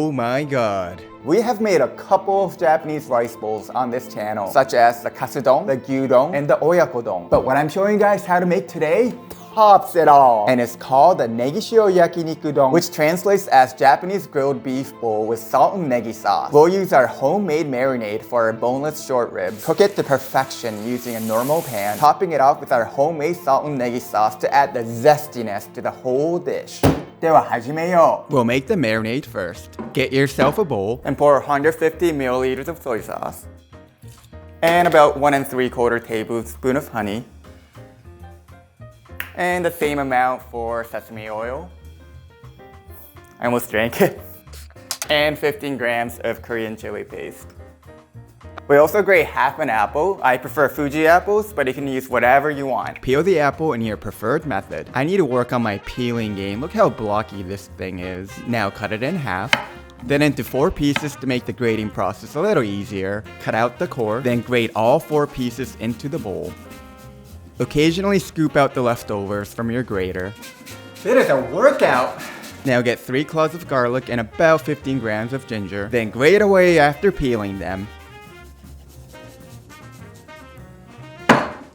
Oh my god. We have made a couple of Japanese rice bowls on this channel, such as the katsudon, the gyudon, and the oyakodon. But what I'm showing you guys how to make today tops it all. And it's called the Negi-shio yakiniku don, which translates as Japanese grilled beef bowl with salt and negi sauce. We'll use our homemade marinade for our boneless short ribs. Cook it to perfection using a normal pan, topping it off with our homemade salt and negi sauce to add the zestiness to the whole dish. では始めよう. We'll make the marinade first. Get yourself a bowl and pour 150 milliliters of soy sauce and about 1 3/4 tablespoon of honey and the same amount for sesame oil. I almost drank it. And 15 grams of Korean chili paste. We also grate half an apple. I prefer Fuji apples, but you can use whatever you want. Peel the apple in your preferred method. I need to work on my peeling game. Look how blocky this thing is. Now cut it in half. Then into 4 pieces to make the grating process a little easier. Cut out the core, then grate all 4 pieces into the bowl. Occasionally scoop out the leftovers from your grater. It is a workout! Now get 3 cloves of garlic and about 15 grams of ginger. Then grate away after peeling them.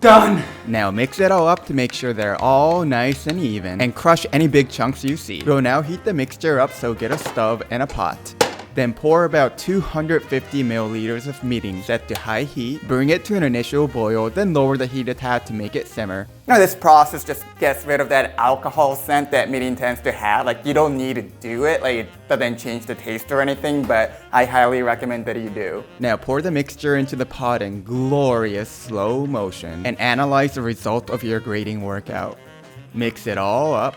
Done! Now mix it all up to make sure they're all nice and even, and crush any big chunks you see. We'll now heat the mixture up, so get a stove and a pot. Then pour about 250 milliliters of mirin set to high heat. Bring it to an initial boil, then lower the heat a tad to make it simmer. Now this process just gets rid of that alcohol scent that mirin tends to have. Like, you don't need to do it, like it doesn't change the taste or anything, but I highly recommend that you do. Now pour the mixture into the pot in glorious slow motion and analyze the result of your grating workout. Mix it all up.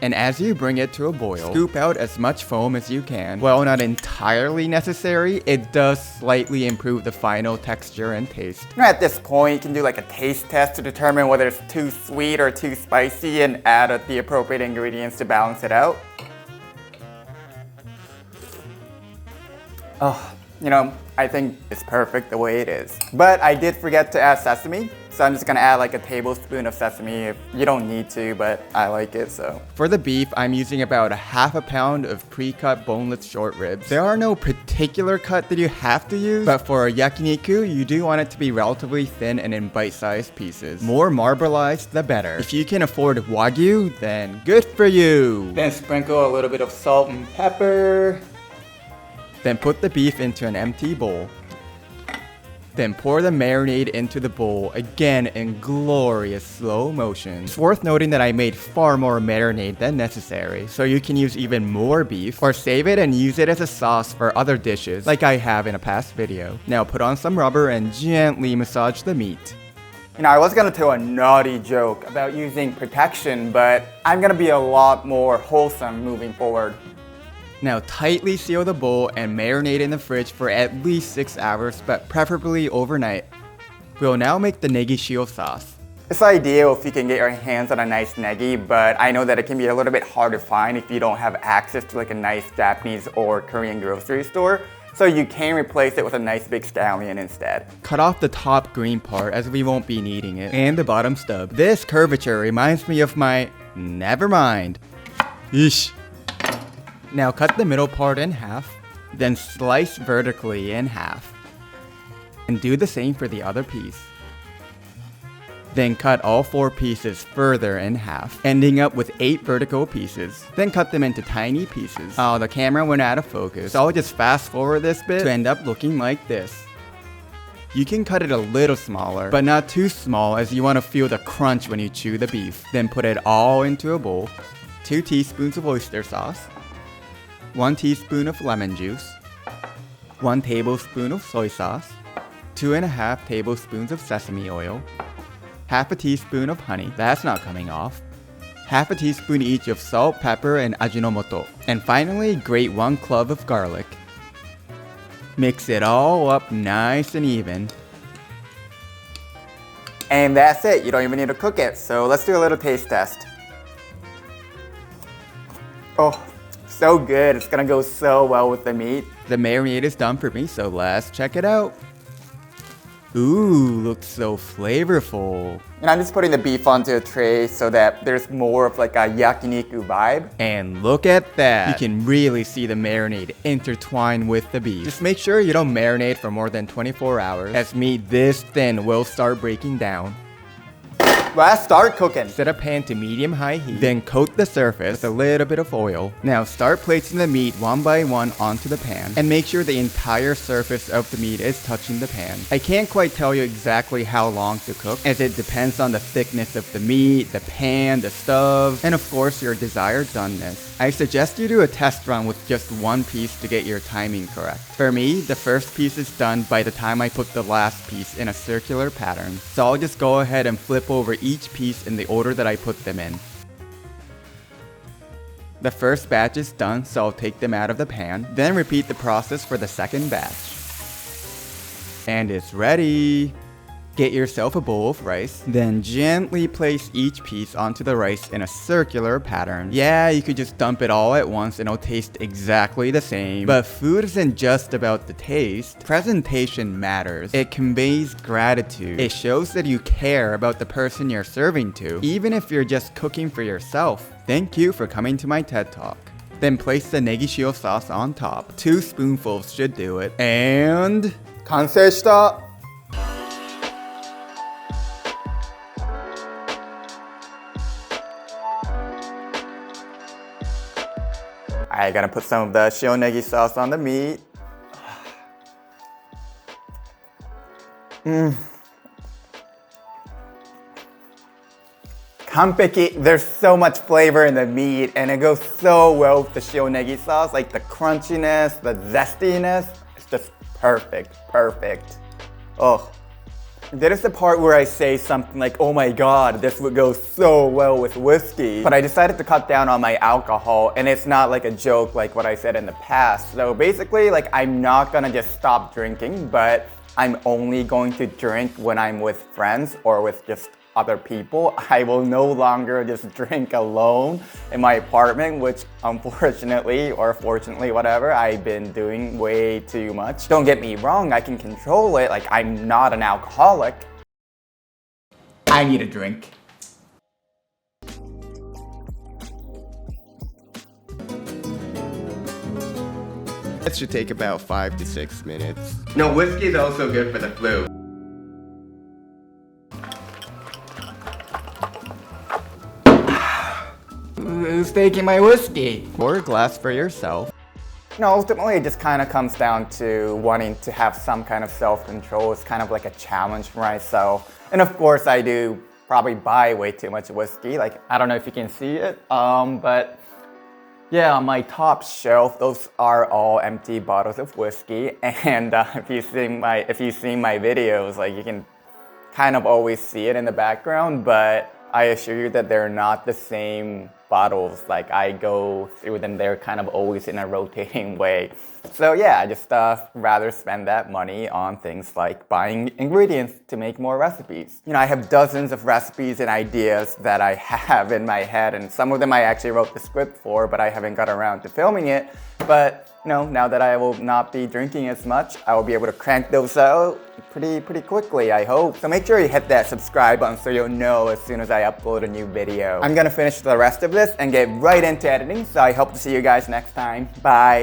And as you bring it to a boil, scoop out as much foam as you can. While not entirely necessary, it does slightly improve the final texture and taste. At this point, you can do like a taste test to determine whether it's too sweet or too spicy and add the appropriate ingredients to balance it out. Oh, you know, I think it's perfect the way it is. But I did forget to add sesame. So I'm just gonna add like a tablespoon of sesame. If you don't need to, but I like it, so. For the beef, I'm using about a half a pound of pre-cut boneless short ribs. There are no particular cut that you have to use, but for a yakiniku, you do want it to be relatively thin and in bite-sized pieces. More marbleized, the better. If you can afford Wagyu, then good for you. Then sprinkle a little bit of salt and pepper. Then put the beef into an empty bowl. Then pour the marinade into the bowl, again in glorious slow motion. It's worth noting that I made far more marinade than necessary, so you can use even more beef, or save it and use it as a sauce for other dishes, like I have in a past video. Now put on some rubber and gently massage the meat. You know, I was gonna tell a naughty joke about using protection, but I'm gonna be a lot more wholesome moving forward. Now tightly seal the bowl and marinate in the fridge for at least 6 hours, but preferably overnight. We'll now make the Negi-shio sauce. It's ideal if you can get your hands on a nice negi, but I know that it can be a little bit hard to find if you don't have access to like a nice Japanese or Korean grocery store. So you can replace it with a nice big scallion instead. Cut off the top green part as we won't be needing it, and the bottom stub. This curvature reminds me of my... never mind. Yeesh. Now cut the middle part in half, then slice vertically in half. And do the same for the other piece. Then cut all 4 pieces further in half, ending up with 8 vertical pieces. Then cut them into tiny pieces. Oh, the camera went out of focus, so I'll just fast forward this bit to end up looking like this. You can cut it a little smaller, but not too small, as you want to feel the crunch when you chew the beef. Then put it all into a bowl. 2 teaspoons of oyster sauce. 1 teaspoon of lemon juice, 1 tablespoon of soy sauce, 2.5 tablespoons of sesame oil, half a teaspoon of honey, that's not coming off, half a teaspoon each of salt, pepper, and ajinomoto, and finally grate 1 clove of garlic. Mix it all up nice and even. And that's it, you don't even need to cook it, so let's do a little taste test. Oh. So good, it's gonna go so well with the meat. The marinade is done for me, so let's check it out. Ooh, looks so flavorful. And I'm just putting the beef onto a tray so that there's more of like a yakiniku vibe. And look at that. You can really see the marinade intertwine with the beef. Just make sure you don't marinate for more than 24 hours, as meat this thin will start breaking down. Let's start cooking. Set a pan to medium-high heat, then coat the surface with a little bit of oil. Now start placing the meat one by one onto the pan, and make sure the entire surface of the meat is touching the pan. I can't quite tell you exactly how long to cook, as it depends on the thickness of the meat, the pan, the stove, and of course your desired doneness. I suggest you do a test run with just one piece to get your timing correct. For me, the first piece is done by the time I put the last piece in a circular pattern, so I'll just go ahead and flip over each piece in the order that I put them in. The first batch is done, so I'll take them out of the pan, then repeat the process for the second batch. And it's ready! Get yourself a bowl of rice, then gently place each piece onto the rice in a circular pattern. Yeah, you could just dump it all at once and it'll taste exactly the same. But food isn't just about the taste. Presentation matters. It conveys gratitude. It shows that you care about the person you're serving to, even if you're just cooking for yourself. Thank you for coming to my TED Talk. Then place the Negi-shio sauce on top. 2 spoonfuls should do it. And... 完成した! I gotta put some of the shio negi sauce on the meat. Kanpeki. There's so much flavor in the meat and it goes so well with the shio negi sauce. Like the crunchiness, the zestiness. It's just perfect. Oh. That is the part where I say something like, oh my god, this would go so well with whiskey. But I decided to cut down on my alcohol, and it's not like a joke like what I said in the past. So basically, like, I'm not gonna just stop drinking, but I'm only going to drink when I'm with friends or with just other people. I will no longer just drink alone in my apartment, which unfortunately, or fortunately, whatever, I've been doing way too much. Don't get me wrong, I can control it, like I'm not an alcoholic. I need a drink. That should take about 5 to 6 minutes. No, whiskey is also good for the flu. Who's taking my whiskey? pour a glass for yourself. No, ultimately it just kind of comes down to wanting to have some kind of self-control. It's kind of like a challenge for myself. And of course I do probably buy way too much whiskey. Like, I don't know if you can see it, but yeah, on my top shelf, those are all empty bottles of whiskey. And if you've seen my videos, like you can kind of always see it in the background, but I assure you that they're not the same bottles. Like I go through them, they're kind of always in a rotating way. So yeah, I just rather spend that money on things like buying ingredients to make more recipes. You know, I have dozens of recipes and ideas that I have in my head, and some of them I actually wrote the script for, but I haven't got around to filming it. But you know, now that I will not be drinking as much, I will be able to crank those out pretty quickly, I hope. So make sure you hit that subscribe button so you'll know as soon as I upload a new video. I'm gonna finish the rest of this and get right into editing, so I hope to see you guys next time. Bye!